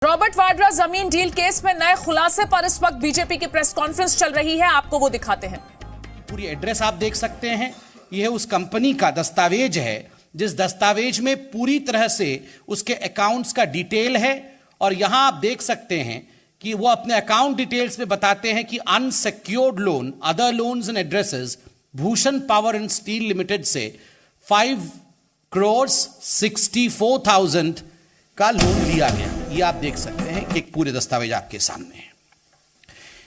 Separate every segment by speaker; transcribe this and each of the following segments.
Speaker 1: Robert Vadra जमीन deal case में नए खुलासे पर इस वक्त बीजेपी की प्रेस कॉन्फ्रेंस चल रही है। आपको वो दिखाते हैं।
Speaker 2: पूरी एड्रेस आप देख सकते हैं। यह उस कंपनी का दस्तावेज है जिस दस्तावेज में पूरी तरह से उसके अकाउंट्स का डिटेल है। और यहां आप देख सकते हैं कि वो अपने अकाउंट डिटेल्स में बताते हैं कि unsecured loan, other loans and addresses Bhushan power and steel limited से 5,64,000 का लोन लिया गया। ये आप देख सकते हैं कि एक पूरे दस्तावेज आपके सामने है।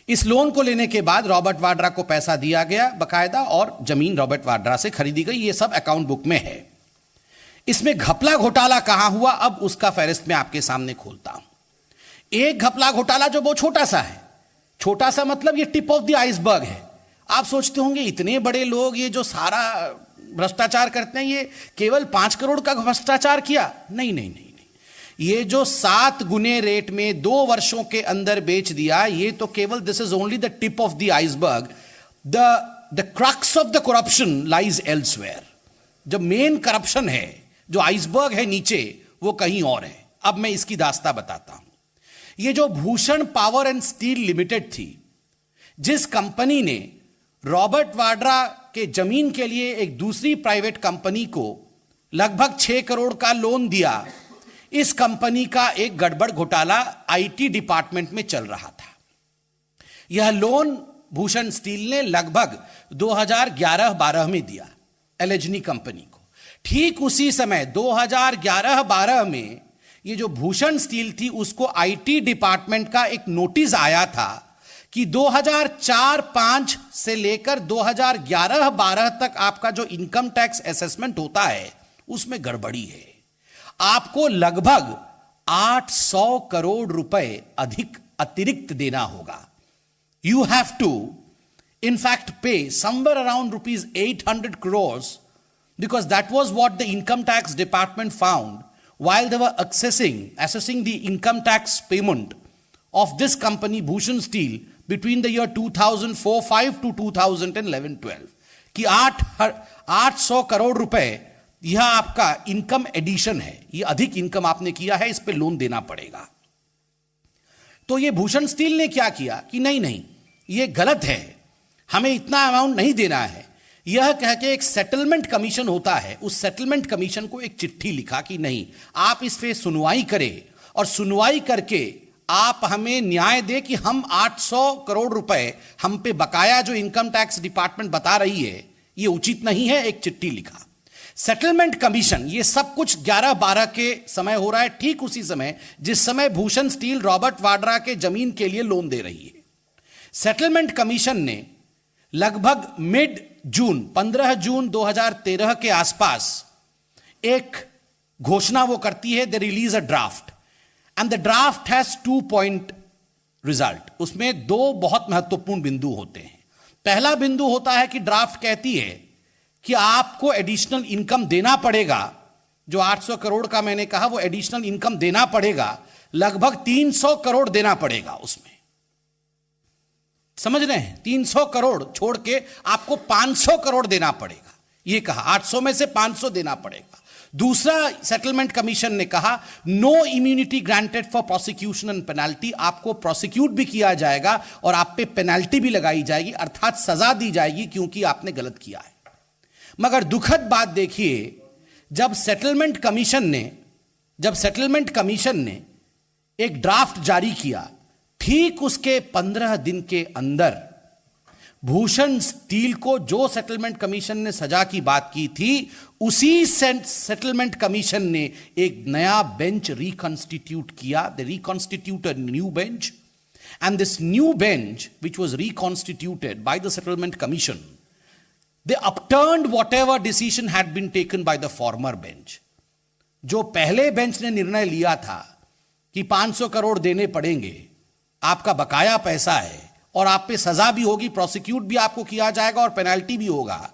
Speaker 2: इस लोन को लेने के बाद रॉबर्ट वाड्रा को पैसा दिया गया बकायदा, और जमीन रॉबर्ट वाड्रा से खरीदी गई। ये सब अकाउंट बुक में है। इसमें घपला घोटाला कहां हुआ, अब उसका फहरिस्त मैं आपके सामने खोलता हूं। एक घपला घोटाला जो बहुत छोटा सा है, छोटा सा मतलब ये टिप ऑफ द आइसबर्ग है। आप सोचते होंगे इतने बड़े लोग ये जो सारा भ्रष्टाचार करते हैं, ये केवल 5 करोड़ का भ्रष्टाचार किया? नहीं नहीं नहीं, ये जो 7 गुने रेट में 2 वर्षों के अंदर बेच दिया, ये तो केवल this is only the tip of the iceberg. The crux of the corruption lies elsewhere. जो मेन करप्शन है, जो आइसबर्ग है नीचे, वो कहीं और है। अब मैं इसकी दास्ता बताता हूं। ये जो Bhushan power and steel limited थी, जिस कंपनी ने रॉबर्ट वाड्रा के जमीन के लिए एक दूसरी प्राइवेट कंपनी को लगभग 6 करोड़ का लोन दिया, इस कंपनी का एक गड़बड़ घोटाला आईटी डिपार्टमेंट में चल रहा था। यह लोन भूषण स्टील ने लगभग 2011-12 में दिया एलेजनी कंपनी को। ठीक उसी समय 2011-12 में ये जो भूषण स्टील थी, उसको आईटी डिपार्टमेंट का एक नोटिस आया था कि 2004-5 से लेकर 2011-12 तक आपका जो इनकम टैक्स असेसमेंट होता है, उसमें गड़बड़ी है। आपको लगभग 800 करोड़ रुपए अधिक अतिरिक्त देना होगा। यू हैव टू इनफैक्ट पे somewhere around ₹800 crores, because that was what the income tax department found while they were assessing the income tax payment of this company Bhushan Steel between the year 2004-5 to 2011-12 कि 800 करोड़ रुपए यह आपका income addition है, यह अधिक income आपने किया है, इस पे लोन देना पड़ेगा। तो यह भूषण स्टील ने क्या किया कि नहीं नहीं, यह गलत है, हमें इतना अमाउंट नहीं देना है। यह कह के एक सेटलमेंट कमीशन होता है, उस सेटलमेंट कमीशन को एक चिट्ठी लिखा कि नहीं, आप इस पे सुनवाई करें और सुनवाई करके आप हमें न्याय दे कि हम 800 करोड़ रुपए हम पे बकाया जो इनकम टैक्स डिपार्टमेंट बता रही है, यह उचित नहीं है। एक चिट्ठी लिखा। सेटलमेंट कमीशन, ये सब कुछ 11-12 के समय हो रहा है, ठीक उसी समय जिस समय भूषण स्टील रॉबर्ट वाड्रा के जमीन के लिए लोन दे रही है। सेटलमेंट कमीशन ने लगभग मिड जून 15 जून 2013 के आसपास एक घोषणा वो करती है, they release a draft and the draft has 2 point result. उसमें 2 बहुत महत्वपूर्ण बिंदु होते हैं। पहला बिंदु होता है कि ड्राफ्ट कहती है कि आपको एडिशनल इनकम देना पड़ेगा। जो 800 करोड़ का मैंने कहा, वो एडिशनल इनकम देना पड़ेगा, लगभग 300 करोड़ देना पड़ेगा। उसमें समझ रहे हैं, 300 करोड़ छोड़ के आपको 500 करोड़ देना पड़ेगा। यह कहा 800 में से 500 देना पड़ेगा। दूसरा, सेटलमेंट कमीशन ने कहा no immunity granted for prosecution and penalty. आपको प्रोसिक्यूट भी किया जाएगा और आप पे पेनाल्टी भी लगाई जाएगी, अर्थात सजा दी जाएगी क्योंकि आपने गलत किया है। मगर दुखद बात देखिए, जब सेटलमेंट कमीशन ने एक ड्राफ्ट जारी किया, ठीक उसके 15 दिन के अंदर भूषण स्टील को जो सेटलमेंट कमीशन ने सजा की बात की थी, उसी सेटलमेंट कमीशन ने एक नया बेंच रिकॉन्स्टिट्यूट किया। They reconstituted new bench and this new bench which was reconstituted by the settlement commission, they upturned whatever decision had been taken by the former bench। जो पहले बेंच ने निर्णय लिया था कि 500 करोड़ देने पड़ेंगे, आपका बकाया पैसा है और आप पे सजा भी होगी, प्रोसिक्यूट भी आपको किया जाएगा और पेनाल्टी भी होगा,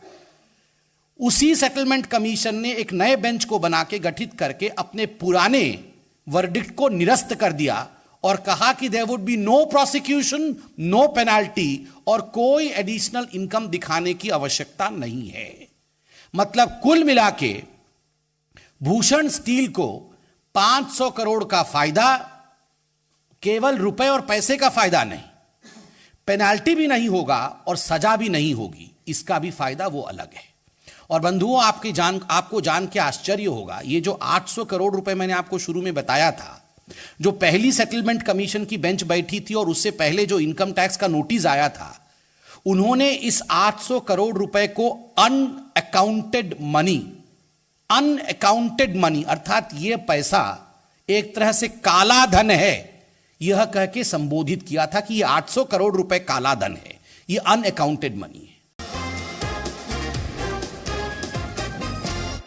Speaker 2: उसी सेटलमेंट कमीशन ने एक नए बेंच को बना के गठित करके अपने पुराने वर्डिक्ट को निरस्त कर दिया और कहा कि there would be no prosecution, no penalty और कोई एडिशनल इनकम दिखाने की आवश्यकता नहीं है। मतलब कुल मिला के भूषण स्टील को 500 करोड़ का फायदा केवल रुपए और पैसे का फायदा नहीं, पेनाल्टी भी नहीं होगा और सजा भी नहीं होगी, इसका भी फायदा वो अलग है। और बंधुओं, आपको जान के आश्चर्य होगा, ये जो 800 करोड़ रुपए मैंने आपको शुरू में बताया था, जो पहली सेटलमेंट कमीशन की बेंच बैठी थी और उससे पहले जो इनकम टैक्स का नोटिस आया था, उन्होंने इस 800 करोड़ रुपए को अनअकाउंटेड मनी अर्थात यह पैसा एक तरह से काला धन है, यह कह के संबोधित किया था कि यह 800 करोड़ रुपए काला धन है, यह अनअकाउंटेड मनी है।